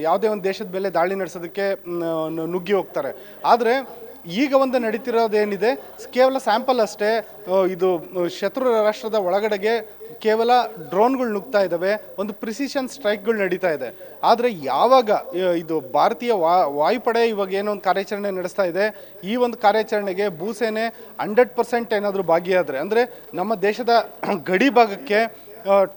ಯಾವುದೇ ಒಂದು ದೇಶದ ಮೇಲೆ ದಾಳಿ ನಡೆಸೋದಕ್ಕೆ ನುಗ್ಗಿ ಹೋಗ್ತಾರೆ. ಆದರೆ ಈಗ ಒಂದು ನಡೀತಿರೋದೇನಿದೆ ಕೇವಲ ಸ್ಯಾಂಪಲ್ ಅಷ್ಟೇ. ಇದು ಶತ್ರು ರಾಷ್ಟ್ರದ ಒಳಗಡೆಗೆ ಕೇವಲ ಡ್ರೋನ್ಗಳು ನುಗ್ತಾ ಇದ್ದಾವೆ, ಒಂದು ಪ್ರಿಸಿಷನ್ ಸ್ಟ್ರೈಕ್ಗಳು ನಡೀತಾ ಇದೆ. ಆದರೆ ಯಾವಾಗ ಇದು ಭಾರತೀಯ ವಾಯುಪಡೆ ಇವಾಗ ಏನೋ ಒಂದು ಕಾರ್ಯಾಚರಣೆ ನಡೆಸ್ತಾ ಇದೆ, ಈ ಒಂದು ಕಾರ್ಯಾಚರಣೆಗೆ ಭೂಸೇನೆ 100% ಏನಾದರೂ ಭಾಗಿಯಾದರೆ, ಅಂದರೆ ನಮ್ಮ ದೇಶದ ಗಡಿ ಭಾಗಕ್ಕೆ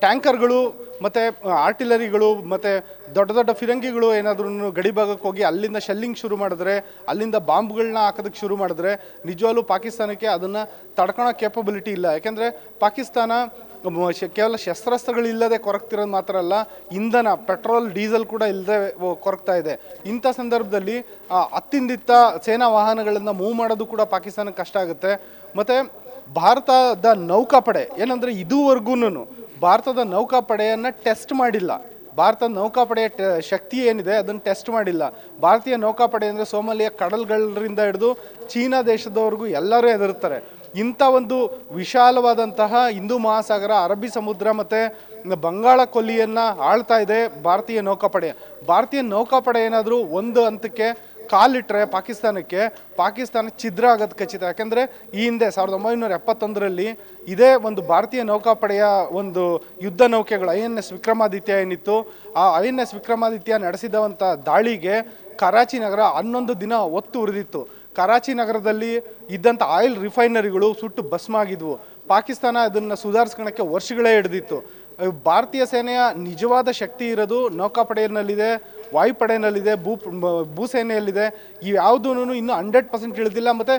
ಟ್ಯಾಂಕರ್ಗಳು ಮತ್ತು ಆರ್ಟಿಲರಿಗಳು ಮತ್ತು ದೊಡ್ಡ ದೊಡ್ಡ ಫಿರಂಗಿಗಳು ಏನಾದ್ರೂ ಗಡಿ ಭಾಗಕ್ಕೆ ಹೋಗಿ ಅಲ್ಲಿಂದ ಶೆಲ್ಲಿಂಗ್ ಶುರು ಮಾಡಿದ್ರೆ, ಅಲ್ಲಿಂದ ಬಾಂಬ್ಗಳನ್ನ ಹಾಕೋದಕ್ಕೆ ಶುರು ಮಾಡಿದ್ರೆ ನಿಜವಾಗ್ಲೂ ಪಾಕಿಸ್ತಾನಕ್ಕೆ ಅದನ್ನು ತಡ್ಕೊಳೋ ಕೇಪಬಿಲಿಟಿ ಇಲ್ಲ. ಯಾಕೆಂದರೆ ಪಾಕಿಸ್ತಾನ ಕೇವಲ ಶಸ್ತ್ರಾಸ್ತ್ರಗಳಿಲ್ಲದೆ ಕೊರಗ್ತಿರೋದು ಮಾತ್ರ ಅಲ್ಲ, ಇಂಧನ, ಪೆಟ್ರೋಲ್, ಡೀಸೆಲ್ ಕೂಡ ಇಲ್ಲದೆ ಕೊರಗ್ತಾ ಇದೆ. ಇಂಥ ಸಂದರ್ಭದಲ್ಲಿ ಹತ್ತಿಂದಿತ್ತ ಸೇನಾ ವಾಹನಗಳನ್ನು ಮೂವ್ ಮಾಡೋದು ಕೂಡ ಪಾಕಿಸ್ತಾನಕ್ಕೆ ಕಷ್ಟ ಆಗುತ್ತೆ. ಮತ್ತು ಭಾರತದ ನೌಕಾಪಡೆ ಏನಂದರೆ ಇದುವರೆಗೂ ಭಾರತದ ನೌಕಾಪಡೆಯನ್ನು ಟೆಸ್ಟ್ ಮಾಡಿಲ್ಲ. ಭಾರತದ ನೌಕಾಪಡೆಯ ಶಕ್ತಿ ಏನಿದೆ ಅದನ್ನು ಟೆಸ್ಟ್ ಮಾಡಿಲ್ಲ. ಭಾರತೀಯ ನೌಕಾಪಡೆ ಅಂದರೆ ಸೋಮಾಲಿಯ ಕಡಲ್ಗಳಿಂದ ಹಿಡಿದು ಚೀನಾ ದೇಶದವರೆಗೂ ಎಲ್ಲರೂ ಹೆದರುತ್ತಾರೆ. ಇಂಥ ಒಂದು ವಿಶಾಲವಾದಂತಹ ಹಿಂದೂ ಮಹಾಸಾಗರ, ಅರಬ್ಬಿ ಸಮುದ್ರ ಮತ್ತು ಬಂಗಾಳ ಕೊಲ್ಲಿಯನ್ನು ಆಳ್ತಾ ಇದೆ ಭಾರತೀಯ ನೌಕಾಪಡೆ. ಭಾರತೀಯ ನೌಕಾಪಡೆ ಏನಾದರೂ ಒಂದು ಹಂತಕ್ಕೆ ಕಾಲಿಟ್ಟರೆ ಪಾಕಿಸ್ತಾನ ಛಿದ್ರ ಆಗೋದು ಖಚಿತ. ಯಾಕೆಂದರೆ ಈ ಹಿಂದೆ 1971ರಲ್ಲಿ ಇದೇ ಒಂದು ಭಾರತೀಯ ನೌಕಾಪಡೆಯ ಒಂದು ಯುದ್ಧ ನೌಕೆಗಳು INS ವಿಕ್ರಮಾದಿತ್ಯ ಏನಿತ್ತು, ಆ INS ವಿಕ್ರಮಾದಿತ್ಯ ನಡೆಸಿದಂಥ ದಾಳಿಗೆ ಕರಾಚಿ ನಗರ 11 ದಿನ ಒತ್ತು ಉರಿದಿತ್ತು. ಕರಾಚಿ ನಗರದಲ್ಲಿ ಇದ್ದಂಥ ಆಯಿಲ್ ರಿಫೈನರಿಗಳು ಸುಟ್ಟು ಭಸ್ಮ ಆಗಿದ್ವು. ಪಾಕಿಸ್ತಾನ ಅದನ್ನು ಸುಧಾರಿಸ್ಕೊಳ್ಳೋಕ್ಕೆ ವರ್ಷಗಳೇ ಹಿಡಿದಿತ್ತು. ಭಾರತೀಯ ಸೇನೆಯ ನಿಜವಾದ ಶಕ್ತಿ ಇರೋದು ನೌಕಾಪಡೆಯಲ್ಲಿದೆ, ವಾಯುಪಡೆಯಲ್ಲಿದೆ, ಭೂಸೇನೆಯಲ್ಲಿದೆ. ಇವ್ಯಾವುದೂ ಇನ್ನೂ 100% ಇಳಿದಿಲ್ಲ. ಮತ್ತು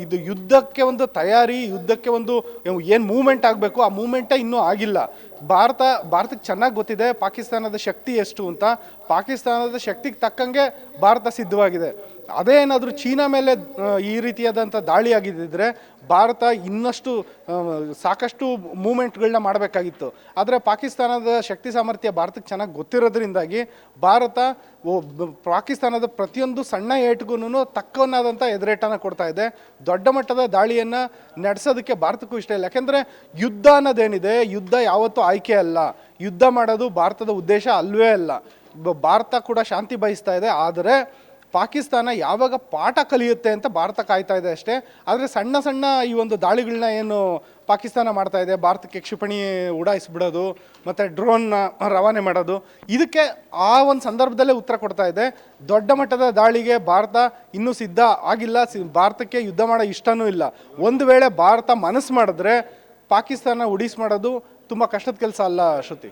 ಇದು ಯುದ್ಧಕ್ಕೆ ಒಂದು ತಯಾರಿ, ಯುದ್ಧಕ್ಕೆ ಒಂದು ಏನು ಮೂವ್ಮೆಂಟ್ ಆಗಬೇಕು ಆ ಮೂವ್ಮೆಂಟೇ ಇನ್ನೂ ಆಗಿಲ್ಲ. ಭಾರತಕ್ಕೆ ಚೆನ್ನಾಗಿ ಗೊತ್ತಿದೆ ಪಾಕಿಸ್ತಾನದ ಶಕ್ತಿ ಎಷ್ಟು ಅಂತ. ಪಾಕಿಸ್ತಾನದ ಶಕ್ತಿಗೆ ತಕ್ಕಂಗೆ ಭಾರತ ಸಿದ್ಧವಾಗಿದೆ. ಅದೇ ಏನಾದರೂ ಚೀನಾ ಮೇಲೆ ಈ ರೀತಿಯಾದಂಥ ದಾಳಿ ಆಗಿದ್ದಿದ್ರೆ ಭಾರತ ಇನ್ನಷ್ಟು ಸಾಕಷ್ಟು ಮೂಮೆಂಟ್ಗಳನ್ನ ಮಾಡಬೇಕಾಗಿತ್ತು. ಆದರೆ ಪಾಕಿಸ್ತಾನದ ಶಕ್ತಿ ಸಾಮರ್ಥ್ಯ ಭಾರತಕ್ಕೆ ಚೆನ್ನಾಗಿ ಗೊತ್ತಿರೋದ್ರಿಂದಾಗಿ ಭಾರತ ಪಾಕಿಸ್ತಾನದ ಪ್ರತಿಯೊಂದು ಸಣ್ಣ ಏಟ್ಗೂ ತಕ್ಕವನ್ನಾದಂಥ ಎದುರೇಟನ್ನು ಕೊಡ್ತಾ ಇದೆ. ದೊಡ್ಡ ಮಟ್ಟದ ದಾಳಿಯನ್ನು ನಡೆಸೋದಕ್ಕೆ ಭಾರತಕ್ಕೂ ಇಷ್ಟ ಇಲ್ಲ. ಯಾಕೆಂದರೆ ಯುದ್ಧ ಅನ್ನೋದೇನಿದೆ, ಯುದ್ಧ ಯಾವತ್ತೂ ಆಯ್ಕೆ ಅಲ್ಲ. ಯುದ್ಧ ಮಾಡೋದು ಭಾರತದ ಉದ್ದೇಶ ಅಲ್ವೇ ಅಲ್ಲ. ಭಾರತ ಕೂಡ ಶಾಂತಿ ಬಯಸ್ತಾ ಇದೆ. ಆದರೆ ಪಾಕಿಸ್ತಾನ ಯಾವಾಗ ಪಾಠ ಕಲಿಯುತ್ತೆ ಅಂತ ಭಾರತ ಕಾಯ್ತಾ ಇದೆ ಅಷ್ಟೇ. ಆದರೆ ಸಣ್ಣ ಈ ಒಂದು ದಾಳಿಗಳನ್ನ ಏನು ಪಾಕಿಸ್ತಾನ ಮಾಡ್ತಾ ಇದೆ, ಭಾರತಕ್ಕೆ ಕ್ಷಿಪಣಿ ಉಡಾಯಿಸ್ಬಿಡೋದು ಮತ್ತು ಡ್ರೋನ್ನ ರವಾನೆ ಮಾಡೋದು, ಇದಕ್ಕೆ ಆ ಒಂದು ಸಂದರ್ಭದಲ್ಲೇ ಉತ್ತರ ಕೊಡ್ತಾ ಇದೆ. ದೊಡ್ಡ ಮಟ್ಟದ ದಾಳಿಗೆ ಭಾರತ ಇನ್ನೂ ಸಿದ್ಧ ಆಗಿಲ್ಲ. ಭಾರತಕ್ಕೆ ಯುದ್ಧ ಮಾಡೋ ಇಷ್ಟನೂ ಇಲ್ಲ. ಒಂದು ವೇಳೆ ಭಾರತ ಮನಸ್ಸು ಮಾಡಿದ್ರೆ ಪಾಕಿಸ್ತಾನ ಉಡೀಸ್ ಮಾಡೋದು ತುಂಬ ಕಷ್ಟದ ಕೆಲಸ ಅಲ್ಲ ಶ್ರುತಿ.